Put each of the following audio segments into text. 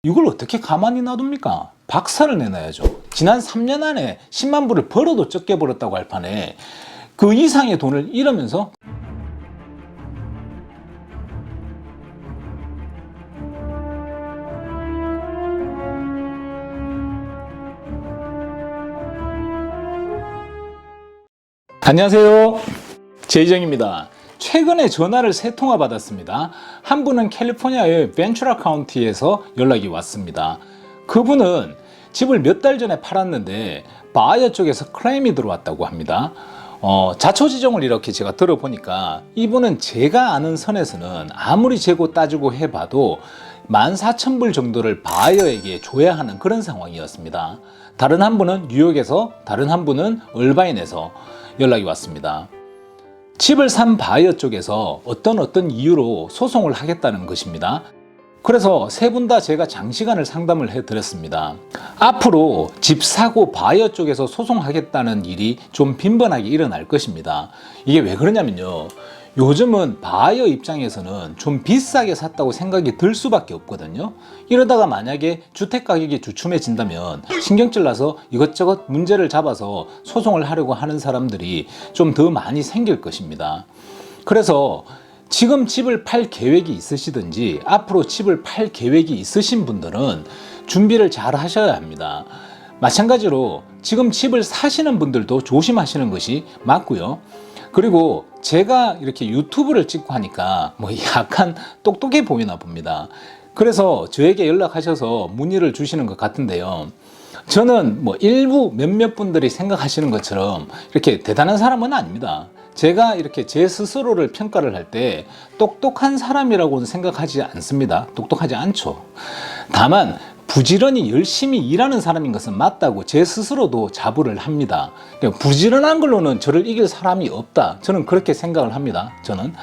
이걸 어떻게 가만히 놔둡니까? 박살을 내놔야죠. 지난 3년 안에 10만 불을 벌어도 적게 벌었다고 할 판에 그 이상의 돈을 잃으면서 안녕하세요, 제이정입니다. 최근에 전화를 3통화 받았습니다. 한 분은 캘리포니아의 벤츄라 카운티에서 연락이 왔습니다. 그분은 집을 몇 달 전에 팔았는데 바이어 쪽에서 클레임이 들어왔다고 합니다. 자초지종을 이렇게 제가 들어보니까 이분은 제가 아는 선에서는 아무리 재고 따지고 해봐도 14,000불 정도를 바이어에게 줘야 하는 그런 상황이었습니다. 다른 한 분은 뉴욕에서, 다른 한 분은 얼바인에서 연락이 왔습니다. 집을 산 바이어 쪽에서 어떤 이유로 소송을 하겠다는 것입니다. 그래서 세 분 다 제가 장시간을 상담을 해드렸습니다. 앞으로 집 사고 바이어 쪽에서 소송하겠다는 일이 좀 빈번하게 일어날 것입니다. 이게 왜 그러냐면요, 요즘은 바이어 입장에서는 좀 비싸게 샀다고 생각이 들 수밖에 없거든요. 이러다가 만약에 주택 가격이 주춤해진다면 신경질 나서 이것저것 문제를 잡아서 소송을 하려고 하는 사람들이 좀 더 많이 생길 것입니다. 그래서 지금 집을 팔 계획이 있으시든지 앞으로 집을 팔 계획이 있으신 분들은 준비를 잘 하셔야 합니다. 마찬가지로 지금 집을 사시는 분들도 조심하시는 것이 맞고요. 그리고 제가 이렇게 유튜브를 찍고 하니까 뭐 약간 똑똑해 보이나 봅니다. 그래서 저에게 연락하셔서 문의를 주시는 것 같은데요, 저는 뭐 일부 몇몇 분들이 생각하시는 것처럼 이렇게 대단한 사람은 아닙니다. 제가 이렇게 제 스스로를 평가를 할 때 똑똑한 사람이라고는 생각하지 않습니다. 똑똑하지 않죠. 다만 부지런히 열심히 일하는 사람인 것은 맞다고 제 스스로도 자부를 합니다. 부지런한 걸로는 저를 이길 사람이 없다, 저는 그렇게 생각을 합니다. 저는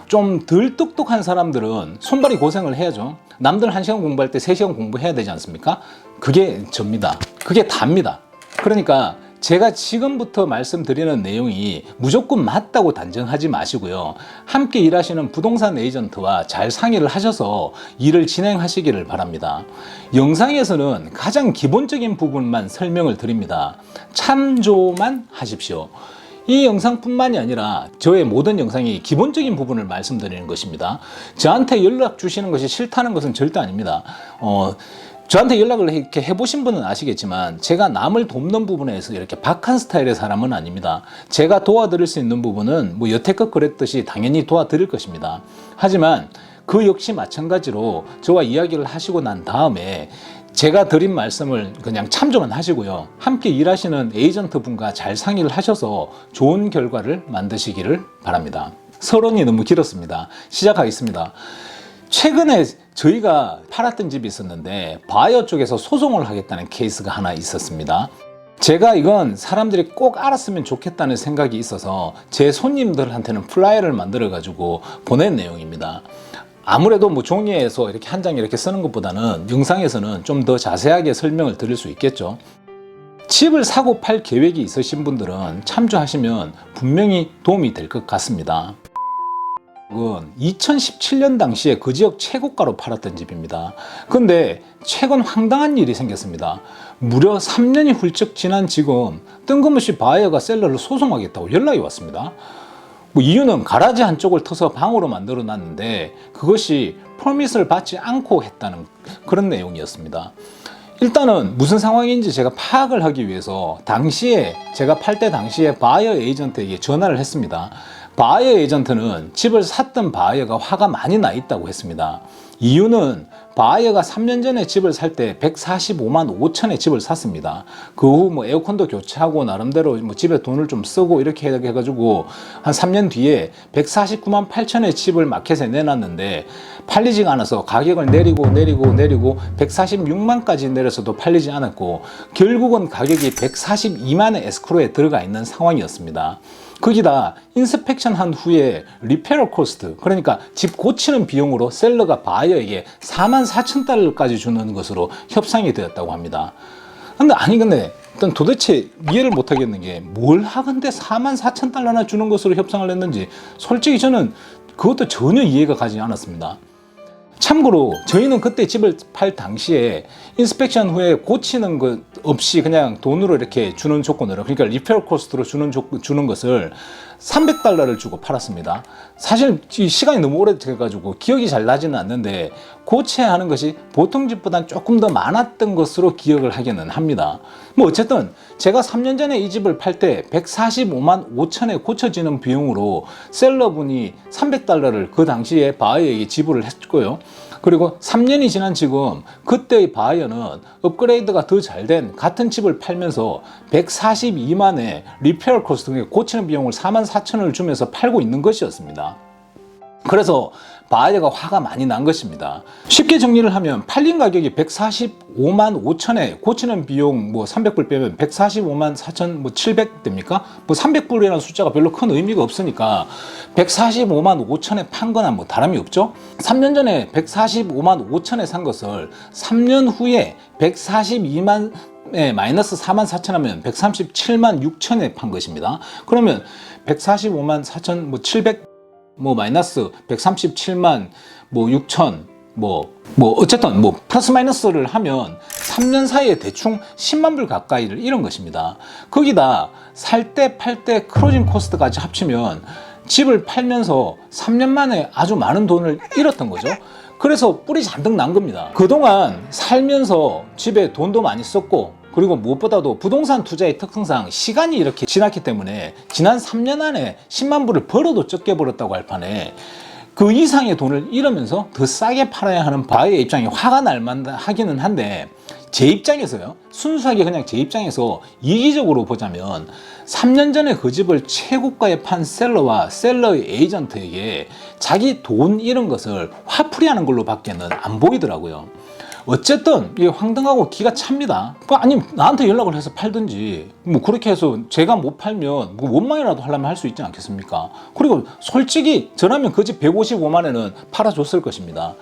좀 덜 똑똑한 사람들은 손발이 고생을 해야죠. 남들 1시간 공부할 때 3시간 공부해야 되지 않습니까? 그게 접니다. 그게 답니다. 그러니까 제가 지금부터 말씀드리는 내용이 무조건 맞다고 단정하지 마시고요, 함께 일하시는 부동산 에이전트와 잘 상의를 하셔서 일을 진행하시기를 바랍니다. 영상에서는 가장 기본적인 부분만 설명을 드립니다. 참조만 하십시오. 이 영상뿐만이 아니라 저의 모든 영상이 기본적인 부분을 말씀드리는 것입니다. 저한테 연락 주시는 것이 싫다는 것은 절대 아닙니다. 저한테 연락을 이렇게 해보신 분은 아시겠지만 제가 남을 돕는 부분에서 이렇게 박한 스타일의 사람은 아닙니다. 제가 도와드릴 수 있는 부분은 뭐 여태껏 그랬듯이 당연히 도와드릴 것입니다. 하지만 그 역시 마찬가지로 저와 이야기를 하시고 난 다음에 제가 드린 말씀을 그냥 참조만 하시고요, 함께 일하시는 에이전트 분과 잘 상의를 하셔서 좋은 결과를 만드시기를 바랍니다. 서론이 너무 길었습니다. 시작하겠습니다. 최근에 저희가 팔았던 집이 있었는데 바이어 쪽에서 소송을 하겠다는 케이스가 하나 있었습니다. 제가 이건 사람들이 꼭 알았으면 좋겠다는 생각이 있어서 제 손님들한테는 플라이어를 만들어 가지고 보낸 내용입니다. 아무래도 뭐 종이에서 이렇게 한 장 이렇게 쓰는 것보다는 영상에서는 좀 더 자세하게 설명을 드릴 수 있겠죠. 집을 사고 팔 계획이 있으신 분들은 참조하시면 분명히 도움이 될 것 같습니다. 2017년 당시에 그 지역 최고가로 팔았던 집입니다. 근데 최근 황당한 일이 생겼습니다. 무려 3년이 훌쩍 지난 지금 뜬금없이 바이어가 셀러를 소송하겠다고 연락이 왔습니다. 뭐 이유는 가라지 한쪽을 터서 방으로 만들어 놨는데 그것이 퍼밋을 받지 않고 했다는 그런 내용이었습니다. 일단은 무슨 상황인지 제가 파악을 하기 위해서 제가 팔 때 당시에 바이어 에이전트에게 전화를 했습니다. 바이어 에이전트는 집을 샀던 바이어가 화가 많이 나 있다고 했습니다. 이유는 바이어가 3년 전에 집을 살 때 145만 5천에 집을 샀습니다. 그 후 뭐 에어컨도 교체하고 나름대로 뭐 집에 돈을 좀 쓰고 이렇게 해가지고 한 3년 뒤에 149만 8천에 집을 마켓에 내놨는데 팔리지가 않아서 가격을 내리고 146만까지 내려서도 팔리지 않았고 결국은 가격이 142만의 에스크로에 들어가 있는 상황이었습니다. 거기다 인스펙션 한 후에 리페어 코스트, 그러니까 집 고치는 비용으로 셀러가 바이어에게 44,000달러까지 주는 것으로 협상이 되었다고 합니다. 근데 일단 도대체 이해를 못 하겠는 게 뭘 하건대 44,000달러나 주는 것으로 협상을 했는지 솔직히 저는 그것도 전혀 이해가 가지 않았습니다. 참고로 저희는 그때 집을 팔 당시에 인스펙션 후에 고치는 것 없이 그냥 돈으로 이렇게 주는 조건으로, 그러니까 리페어 코스트로 주는 것을 $300를 주고 팔았습니다. 사실 이 시간이 너무 오래돼가지고 기억이 잘 나지는 않는데 고쳐야 하는 것이 보통 집보다 조금 더 많았던 것으로 기억을 하기는 합니다. 뭐 어쨌든 제가 3년 전에 이 집을 팔 때 145만 5천에 고쳐지는 비용으로 셀러분이 $300를 그 당시에 바이어에게 지불을 했고요. 그리고 3년이 지난 지금 그때의 바이어는 업그레이드가 더 잘된 같은 집을 팔면서 142만에 리페어 코스트, 고치는 비용을 44,000원을 주면서 팔고 있는 것이었습니다. 그래서 바이어가 화가 많이 난 것입니다. 쉽게 정리를 하면 팔린 가격이 145만 5천에 고치는 비용 뭐 300불 빼면 145만 4천 뭐 700 됩니까? 뭐 300불이라는 숫자가 별로 큰 의미가 없으니까 145만 5천에 판 거나 뭐 다름이 없죠. 3년 전에 145만 5천에 산 것을 3년 후에 142만 마이너스 4만 4천 하면 137만 6천에 판 것입니다. 그러면 145만 4천 뭐 700 뭐 마이너스 137만 뭐 6천 뭐 어쨌든 뭐 플러스 마이너스를 하면 3년 사이에 대충 10만 불 가까이를 잃은 것입니다. 거기다 살 때 팔 때 크로징 코스트까지 합치면 집을 팔면서 3년 만에 아주 많은 돈을 잃었던 거죠. 그래서 뿔이 잔뜩 난 겁니다. 그동안 살면서 집에 돈도 많이 썼고, 그리고 무엇보다도 부동산 투자의 특성상 시간이 이렇게 지났기 때문에 지난 3년 안에 10만 불을 벌어도 적게 벌었다고 할 판에 그 이상의 돈을 잃으면서 더 싸게 팔아야 하는 바이의 입장이 화가 날 만하기는 한데, 제 입장에서요, 순수하게 그냥 제 입장에서 이기적으로 보자면 3년 전에 그 집을 최고가에 판 셀러와 셀러의 에이전트에게 자기 돈 잃은 것을 화풀이하는 걸로 밖에는 안 보이더라고요. 어쨌든 이게 황당하고 기가 찹니다. 아니 나한테 연락을 해서 팔든지 뭐 그렇게 해서 제가 못 팔면 뭐 원망이라도 하려면 할 수 있지 않겠습니까? 그리고 솔직히 저라면 그 집 155만에는 팔아줬을 것입니다.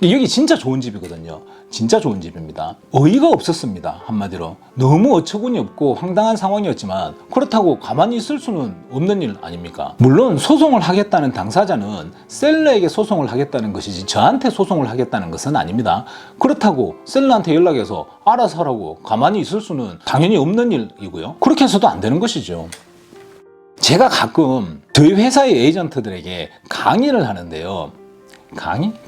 여기 진짜 좋은 집이거든요. 진짜 좋은 집입니다. 어이가 없었습니다. 한마디로 너무 어처구니 없고 황당한 상황이었지만 그렇다고 가만히 있을 수는 없는 일 아닙니까? 물론 소송을 하겠다는 당사자는 셀러에게 소송을 하겠다는 것이지 저한테 소송을 하겠다는 것은 아닙니다. 그렇다고 셀러한테 연락해서 알아서 하라고 가만히 있을 수는 당연히 없는 일이고요. 그렇게 해서도 안 되는 것이죠. 제가 가끔 저희 회사의 에이전트들에게 강의를 하는데요.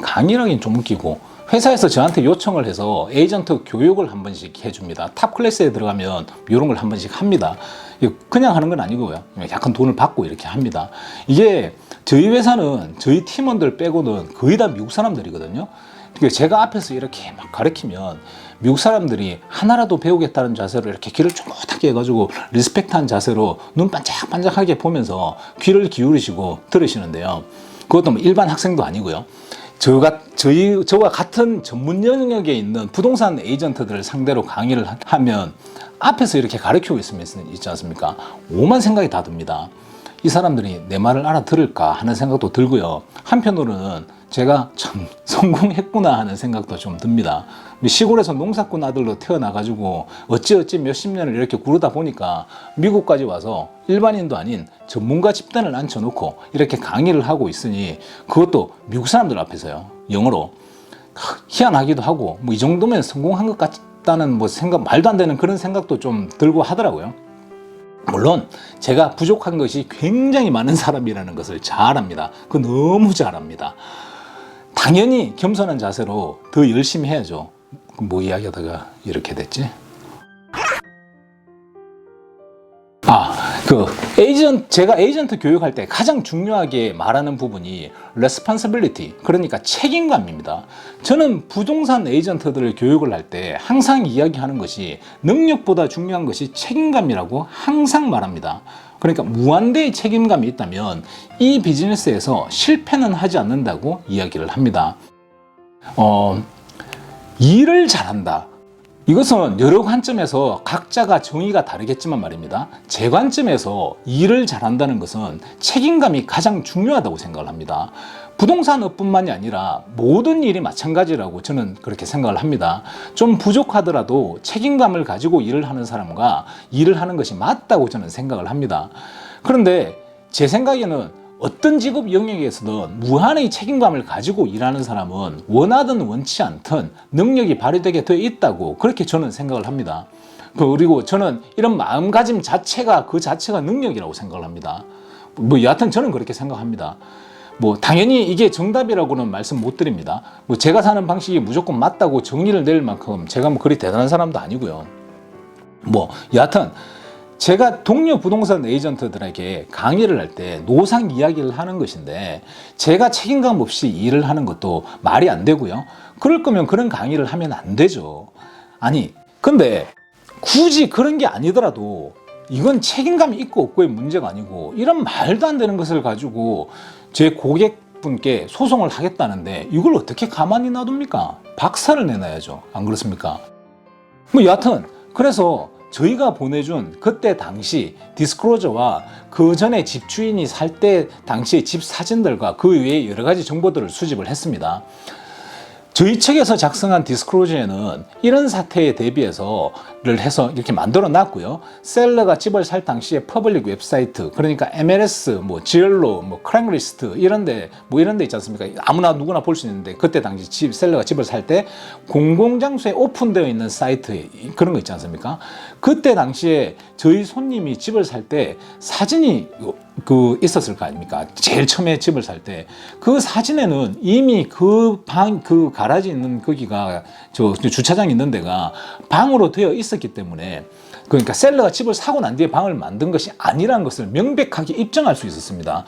강의라긴 좀 웃기고, 회사에서 저한테 요청을 해서 에이전트 교육을 한 번씩 해줍니다. 탑 클래스에 들어가면 이런 걸 한 번씩 합니다. 그냥 하는 건 아니고요. 약간 돈을 받고 이렇게 합니다. 이게 저희 회사는 저희 팀원들 빼고는 거의 다 미국 사람들이거든요. 제가 앞에서 이렇게 막 가르치면 미국 사람들이 하나라도 배우겠다는 자세로 이렇게 귀를 쫑긋하게 해가지고 리스펙트한 자세로 눈 반짝반짝하게 보면서 귀를 기울이시고 들으시는데요. 그것도 뭐 일반 학생도 아니고요. 저와 같은 전문 영역에 있는 부동산 에이전트들을 상대로 강의를 하면 앞에서 이렇게 가르치고 있지 않습니까? 오만 생각이 다 듭니다. 이 사람들이 내 말을 알아들을까 하는 생각도 들고요. 한편으로는 제가 참 성공했구나 하는 생각도 좀 듭니다. 시골에서 농사꾼 아들로 태어나가지고 어찌어찌 몇십 년을 이렇게 구르다 보니까 미국까지 와서 일반인도 아닌 전문가 집단을 앉혀놓고 이렇게 강의를 하고 있으니, 그것도 미국 사람들 앞에서요, 영어로. 희한하기도 하고 뭐 이 정도면 성공한 것 같다는 뭐 생각, 말도 안 되는 그런 생각도 좀 들고 하더라고요. 물론 제가 부족한 것이 굉장히 많은 사람이라는 것을 잘 압니다. 그거 너무 잘 압니다. 당연히 겸손한 자세로 더 열심히 해야죠. 뭐 이야기하다가 이렇게 됐지? 제가 에이전트 교육할 때 가장 중요하게 말하는 부분이 responsibility, 그러니까 책임감입니다. 저는 부동산 에이전트들을 교육을 할 때 항상 이야기하는 것이 능력보다 중요한 것이 책임감이라고 항상 말합니다. 그러니까 무한대의 책임감이 있다면 이 비즈니스에서 실패는 하지 않는다고 이야기를 합니다. 일을 잘한다. 이것은 여러 관점에서 각자가 정의가 다르겠지만 말입니다. 제 관점에서 일을 잘한다는 것은 책임감이 가장 중요하다고 생각을 합니다. 부동산업뿐만이 아니라 모든 일이 마찬가지라고 저는 그렇게 생각을 합니다. 좀 부족하더라도 책임감을 가지고 일을 하는 사람과 일을 하는 것이 맞다고 저는 생각을 합니다. 그런데 제 생각에는 어떤 직업 영역에서든 무한의 책임감을 가지고 일하는 사람은 원하든 원치 않든 능력이 발휘되게 되어 있다고 그렇게 저는 생각을 합니다. 그리고 저는 이런 마음가짐 자체가 그 자체가 능력이라고 생각을 합니다. 뭐 여하튼 저는 그렇게 생각합니다. 뭐 당연히 이게 정답이라고는 말씀 못 드립니다. 뭐 제가 사는 방식이 무조건 맞다고 정리를 내릴 만큼 제가 뭐 그리 대단한 사람도 아니고요. 뭐 여하튼 제가 동료 부동산 에이전트들에게 강의를 할 때 노상 이야기를 하는 것인데 제가 책임감 없이 일을 하는 것도 말이 안 되고요. 그럴 거면 그런 강의를 하면 안 되죠. 아니 근데 굳이 그런 게 아니더라도 이건 책임감이 있고 없고의 문제가 아니고 이런 말도 안 되는 것을 가지고 제 고객분께 소송을 하겠다는데 이걸 어떻게 가만히 놔둡니까? 박살을 내놔야죠. 안 그렇습니까? 뭐 여하튼 그래서 저희가 보내준 그때 당시 디스클로저와 그 전에 집주인이 살 때 당시의 집 사진들과 그 외에 여러 가지 정보들을 수집을 했습니다. 저희 측에서 작성한 디스클로저에는 이런 사태에 대비해서를 해서 이렇게 만들어 놨고요. 셀러가 집을 살 당시에 퍼블릭 웹사이트, 그러니까 MLS, 뭐 지얼로, 뭐 크랭리스트 이런 데 있지 않습니까? 아무나 누구나 볼 수 있는데 그때 당시 셀러가 집을 살 때 공공장소에 오픈되어 있는 사이트 그런 거 있지 않습니까? 그때 당시에 저희 손님이 집을 살 때 사진이 있었을 거 아닙니까? 제일 처음에 집을 살 때 그 사진에는 이미 그 가라지 있는 거기가 저 주차장 있는 데가 방으로 되어 있었기 때문에 그러니까 셀러가 집을 사고 난 뒤에 방을 만든 것이 아니라는 것을 명백하게 입증할 수 있었습니다.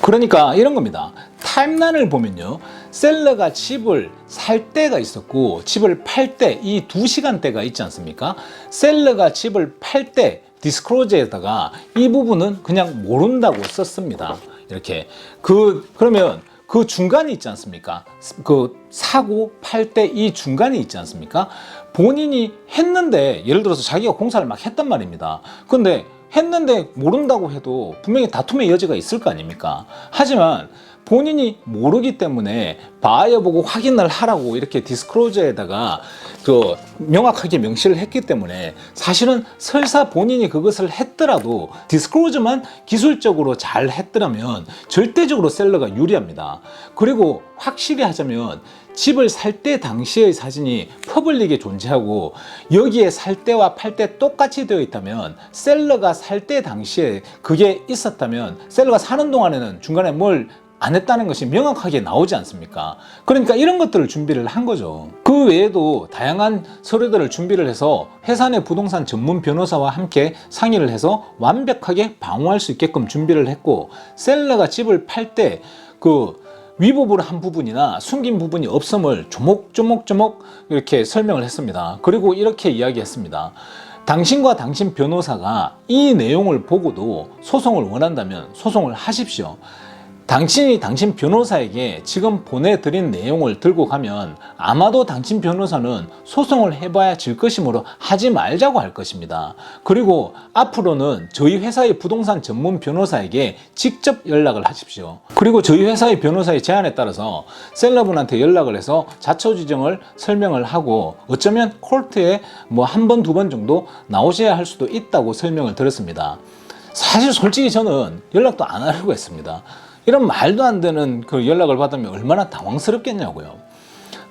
그러니까 이런 겁니다. 타임라인을 보면요. 셀러가 집을 살 때가 있었고 집을 팔 때 이 2시간대가 있지 않습니까? 셀러가 집을 팔 때 디스클로저에다가 이 부분은 그냥 모른다고 썼습니다. 이렇게 그러면 그 중간이 있지 않습니까? 그 사고 팔 때 이 중간이 있지 않습니까? 본인이 했는데 예를 들어서 자기가 공사를 막 했단 말입니다. 근데 했는데 모른다고 해도 분명히 다툼의 여지가 있을 거 아닙니까? 하지만 본인이 모르기 때문에 봐야 보고 확인을 하라고 이렇게 디스클로저에다가 명확하게 명시를 했기 때문에 사실은 설사 본인이 그것을 했더라도 디스클로저만 기술적으로 잘 했더라면 절대적으로 셀러가 유리합니다. 그리고 확실히 하자면 집을 살 때 당시의 사진이 퍼블릭에 존재하고 여기에 살 때와 팔 때 똑같이 되어 있다면 셀러가 살 때 당시에 그게 있었다면 셀러가 사는 동안에는 중간에 뭘 안 했다는 것이 명확하게 나오지 않습니까? 그러니까 이런 것들을 준비를 한 거죠. 그 외에도 다양한 서류들을 준비를 해서 회사 내 부동산 전문 변호사와 함께 상의를 해서 완벽하게 방어할 수 있게끔 준비를 했고 셀러가 집을 팔 때 위법으로 한 부분이나 숨긴 부분이 없음을 조목조목 이렇게 설명을 했습니다. 그리고 이렇게 이야기했습니다. 당신과 당신 변호사가 이 내용을 보고도 소송을 원한다면 소송을 하십시오. 당신이 당신 변호사에게 지금 보내드린 내용을 들고 가면 아마도 당신 변호사는 소송을 해봐야 질 것이므로 하지 말자고 할 것입니다. 그리고 앞으로는 저희 회사의 부동산 전문 변호사에게 직접 연락을 하십시오. 그리고 저희 회사의 변호사의 제안에 따라서 셀러분한테 연락을 해서 자초지정을 설명을 하고 어쩌면 콜트에 한 번, 두 번 정도 나오셔야 할 수도 있다고 설명을 드렸습니다. 사실 솔직히 저는 연락도 안 하려고 했습니다. 이런 말도 안 되는 그 연락을 받으면 얼마나 당황스럽겠냐고요.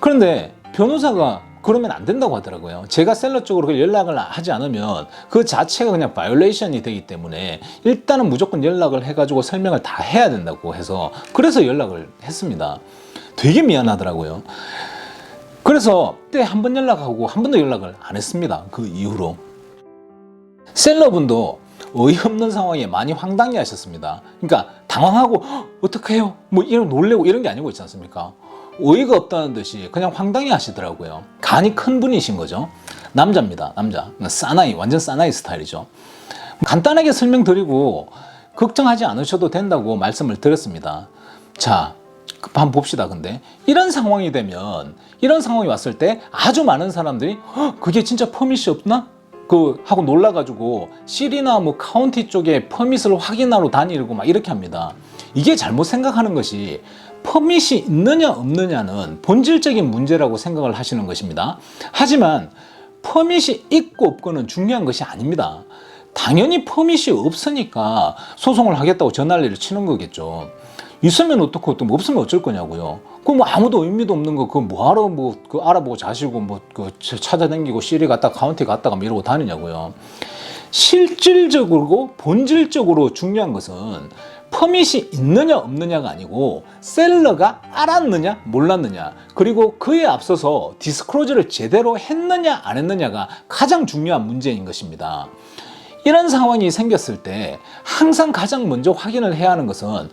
그런데 변호사가 그러면 안 된다고 하더라고요. 제가 셀러 쪽으로 연락을 하지 않으면 그 자체가 그냥 바이올레이션이 되기 때문에 일단은 무조건 연락을 해가지고 설명을 다 해야 된다고 해서 그래서 연락을 했습니다. 되게 미안하더라고요. 그래서 그때 한 번 연락하고 한 번도 연락을 안 했습니다. 그 이후로. 셀러분도 어이없는 상황에 많이 황당해 하셨습니다. 그러니까 당황하고 어떡해요? 이런 놀래고 이런 게 아니고 있지 않습니까? 어이가 없다는 듯이 그냥 황당해 하시더라고요. 간이 큰 분이신 거죠. 남자입니다. 남자. 사나이, 완전 사나이 스타일이죠. 간단하게 설명드리고 걱정하지 않으셔도 된다고 말씀을 드렸습니다. 자, 한번 봅시다. 근데 이런 상황이 되면 이런 상황이 왔을 때 아주 많은 사람들이 그게 진짜 퍼밋이 없나? 하고 놀라가지고 시리나 카운티 쪽에 퍼밋을 확인하러 다니고 막 이렇게 합니다. 이게 잘못 생각하는 것이 퍼밋이 있느냐 없느냐는 본질적인 문제라고 생각을 하시는 것입니다. 하지만 퍼밋이 있고 없고는 중요한 것이 아닙니다. 당연히 퍼밋이 없으니까 소송을 하겠다고 전화를 치는 거겠죠. 있으면 어떻고 또 없으면 어쩔 거냐고요. 그럼 뭐 아무도 의미도 없는 거 그거 뭐하러 뭐 그 알아보고 자시고 뭐 그 찾아다니고 시리 갔다 카운티 갔다가 뭐 이러고 다니냐고요. 실질적으로 본질적으로 중요한 것은 퍼밋이 있느냐 없느냐가 아니고 셀러가 알았느냐 몰랐느냐, 그리고 그에 앞서서 디스클로저를 제대로 했느냐 안 했느냐가 가장 중요한 문제인 것입니다. 이런 상황이 생겼을 때 항상 가장 먼저 확인을 해야 하는 것은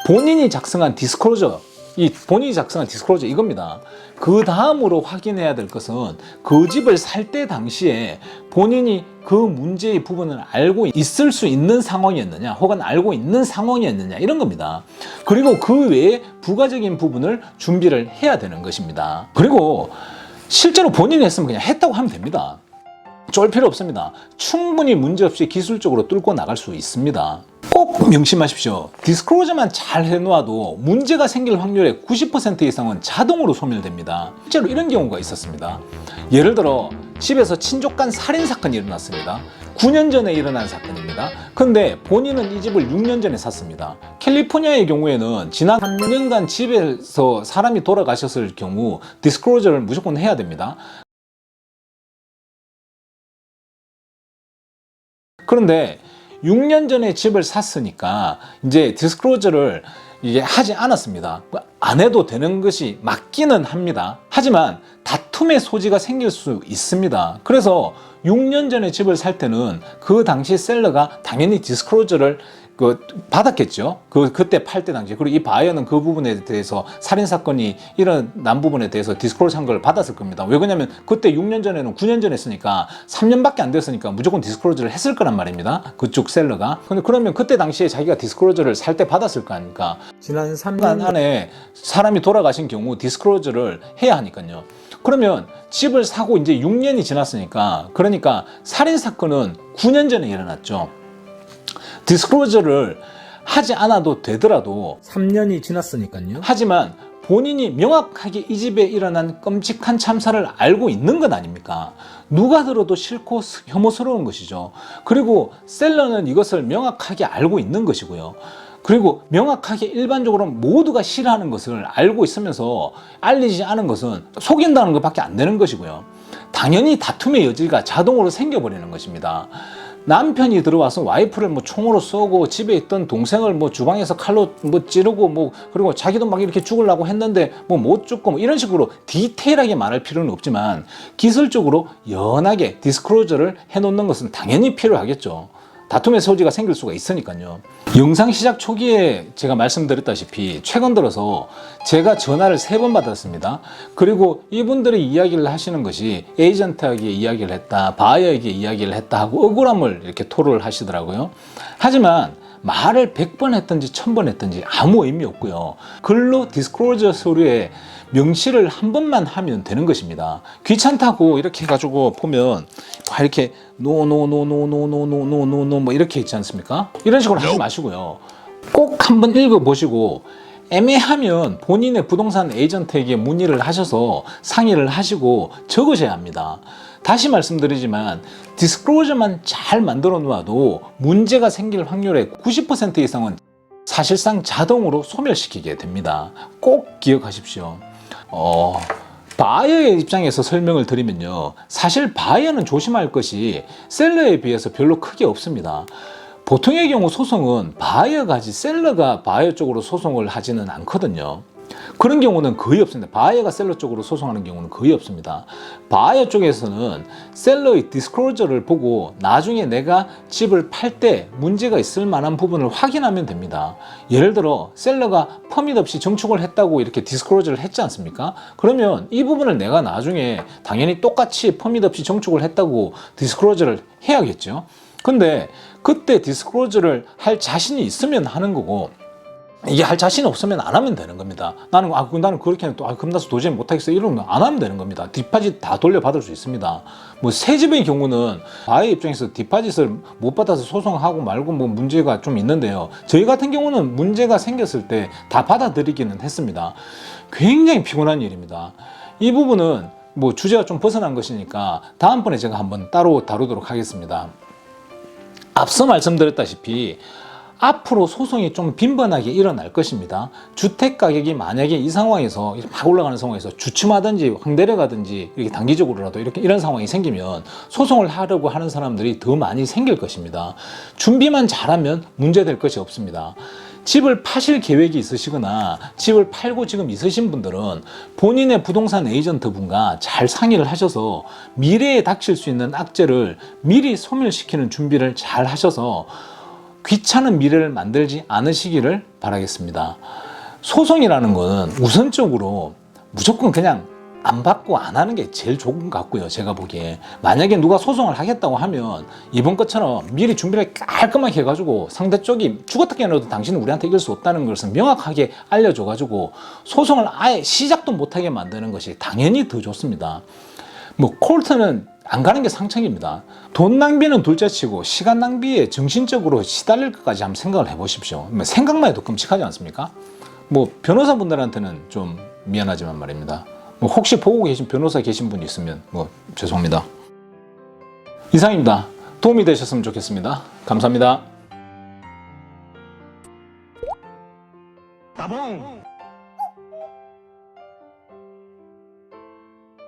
본인이 작성한 디스클로저, 이겁니다. 그 다음으로 확인해야 될 것은 그 집을 살 때 당시에 본인이 그 문제의 부분을 알고 있을 수 있는 상황이었느냐, 혹은 알고 있는 상황이었느냐, 이런 겁니다. 그리고 그 외에 부가적인 부분을 준비를 해야 되는 것입니다. 그리고 실제로 본인이 했으면 그냥 했다고 하면 됩니다. 쫄 필요 없습니다. 충분히 문제없이 기술적으로 뚫고 나갈 수 있습니다. 꼭 명심하십시오. 디스클로저만 잘 해놓아도 문제가 생길 확률의 90% 이상은 자동으로 소멸됩니다. 실제로 이런 경우가 있었습니다. 예를 들어 집에서 친족 간 살인 사건이 일어났습니다. 9년 전에 일어난 사건입니다. 근데 본인은 이 집을 6년 전에 샀습니다. 캘리포니아의 경우에는 지난 3년간 집에서 사람이 돌아가셨을 경우 디스클로저를 무조건 해야 됩니다. 그런데 6년 전에 집을 샀으니까 이제 디스클로저를 이게 하지 않았습니다. 안 해도 되는 것이 맞기는 합니다. 하지만 다툼의 소지가 생길 수 있습니다. 그래서 6년 전에 집을 살 때는 그 당시 셀러가 당연히 디스클로저를 받았겠죠. 그때 팔 때 당시에. 그리고 이 바이어는 그 부분에 대해서 살인사건이 일어난 부분에 대해서 디스클로저 한 걸 받았을 겁니다. 왜 그러냐면 그때 6년 전에는 9년 전에 했으니까 3년밖에 안 됐으니까 무조건 디스클로저를 했을 거란 말입니다. 그쪽 셀러가. 근데 그러면 그때 당시에 자기가 디스클로저를 살 때 받았을 거 아닙니까? 지난 3년 안에 사람이 돌아가신 경우 디스클로저를 해야 하니까요. 그러면 집을 사고 이제 6년이 지났으니까, 그러니까 살인사건은 9년 전에 일어났죠. 디스클로저를 하지 않아도 되더라도 3년이 지났으니까요. 하지만 본인이 명확하게 이 집에 일어난 끔찍한 참사를 알고 있는 것 아닙니까? 누가 들어도 싫고 혐오스러운 것이죠. 그리고 셀러는 이것을 명확하게 알고 있는 것이고요. 그리고 명확하게 일반적으로 모두가 싫어하는 것을 알고 있으면서 알리지 않은 것은 속인다는 것밖에 안 되는 것이고요. 당연히 다툼의 여지가 자동으로 생겨버리는 것입니다. 남편이 들어와서 와이프를 뭐 총으로 쏘고 집에 있던 동생을 뭐 주방에서 칼로 뭐 찌르고 뭐 그리고 자기도 막 이렇게 죽으려고 했는데 뭐 못 죽고 뭐 이런 식으로 디테일하게 말할 필요는 없지만 기술적으로 연하게 디스클로저를 해놓는 것은 당연히 필요하겠죠. 다툼의 소지가 생길 수가 있으니까요. 영상 시작 초기에 제가 말씀드렸다시피 최근 들어서 제가 전화를 3번 받았습니다. 그리고 이분들이 이야기를 하시는 것이 에이전트에게 이야기를 했다, 바이어에게 이야기를 했다 하고 억울함을 이렇게 토로를 하시더라고요. 하지만 말을 100번 했든지 1000번 했든지 아무 의미 없고요. 글로 디스클로저 서류에 명시를 한 번만 하면 되는 것입니다. 귀찮다고 이렇게 해가지고 보면 이렇게 노노노노노노노노노노 뭐 이렇게 있지 않습니까? 이런 식으로 하지 마시고요. 꼭 한번 읽어보시고 애매하면 본인의 부동산 에이전트에게 문의를 하셔서 상의를 하시고 적으셔야 합니다. 다시 말씀드리지만 디스클로저만 잘 만들어 놓아도 문제가 생길 확률의 90% 이상은 사실상 자동으로 소멸시키게 됩니다. 꼭 기억하십시오. 바이어의 입장에서 설명을 드리면요, 사실 바이어는 조심할 것이 셀러에 비해서 별로 크게 없습니다. 보통의 경우 소송은 바이어가 하지 셀러가 바이어 쪽으로 소송을 하지는 않거든요. 그런 경우는 거의 없습니다. 바이어가 셀러 쪽으로 소송하는 경우는 거의 없습니다. 바이어 쪽에서는 셀러의 디스클로저를 보고 나중에 내가 집을 팔 때 문제가 있을 만한 부분을 확인하면 됩니다. 예를 들어 셀러가 퍼밋 없이 정축을 했다고 이렇게 디스클로저를 했지 않습니까? 그러면 이 부분을 내가 나중에 당연히 똑같이 퍼밋 없이 정축을 했다고 디스클로저를 해야겠죠. 근데 그때 디스클로저를 할 자신이 있으면 하는 거고, 이게 할 자신 없으면 안 하면 되는 겁니다. 나는 그렇게 하면 또 겁나서 도저히 못하겠어 이러면 안 하면 되는 겁니다. 디파짓 다 돌려받을 수 있습니다. 뭐 새 집의 경우는 바이어 입장에서 디파짓을 못 받아서 소송하고 말고 뭐 문제가 좀 있는데요. 저희 같은 경우는 문제가 생겼을 때 다 받아들이기는 했습니다. 굉장히 피곤한 일입니다. 이 부분은 뭐 주제가 좀 벗어난 것이니까 다음번에 제가 한번 따로 다루도록 하겠습니다. 앞서 말씀드렸다시피 앞으로 소송이 좀 빈번하게 일어날 것입니다. 주택 가격이 만약에 이 상황에서 막 올라가는 상황에서 주춤하든지 확 내려가든지 이렇게 단기적으로라도 이런 상황이 생기면 소송을 하려고 하는 사람들이 더 많이 생길 것입니다. 준비만 잘하면 문제될 것이 없습니다. 집을 파실 계획이 있으시거나 집을 팔고 지금 있으신 분들은 본인의 부동산 에이전트 분과 잘 상의를 하셔서 미래에 닥칠 수 있는 악재를 미리 소멸시키는 준비를 잘 하셔서 귀찮은 미래를 만들지 않으시기를 바라겠습니다. 소송이라는 거는 우선적으로 무조건 그냥 안 받고 안 하는 게 제일 좋은 것 같고요. 제가 보기에 만약에 누가 소송을 하겠다고 하면 이번 것처럼 미리 준비를 깔끔하게 해가지고 상대 쪽이 죽었다 깨어나도 당신은 우리한테 이길 수 없다는 것을 명확하게 알려줘가지고 소송을 아예 시작도 못하게 만드는 것이 당연히 더 좋습니다. 뭐 콜트는 안 가는 게 상책입니다. 돈 낭비는 둘째치고 시간 낭비에 정신적으로 시달릴 것까지 한번 생각을 해보십시오. 생각만 해도 끔찍하지 않습니까? 뭐 변호사분들한테는 좀 미안하지만 말입니다. 뭐 혹시 보고 계신 변호사 계신 분이 있으면 뭐 죄송합니다. 이상입니다. 도움이 되셨으면 좋겠습니다. 감사합니다. 따봉!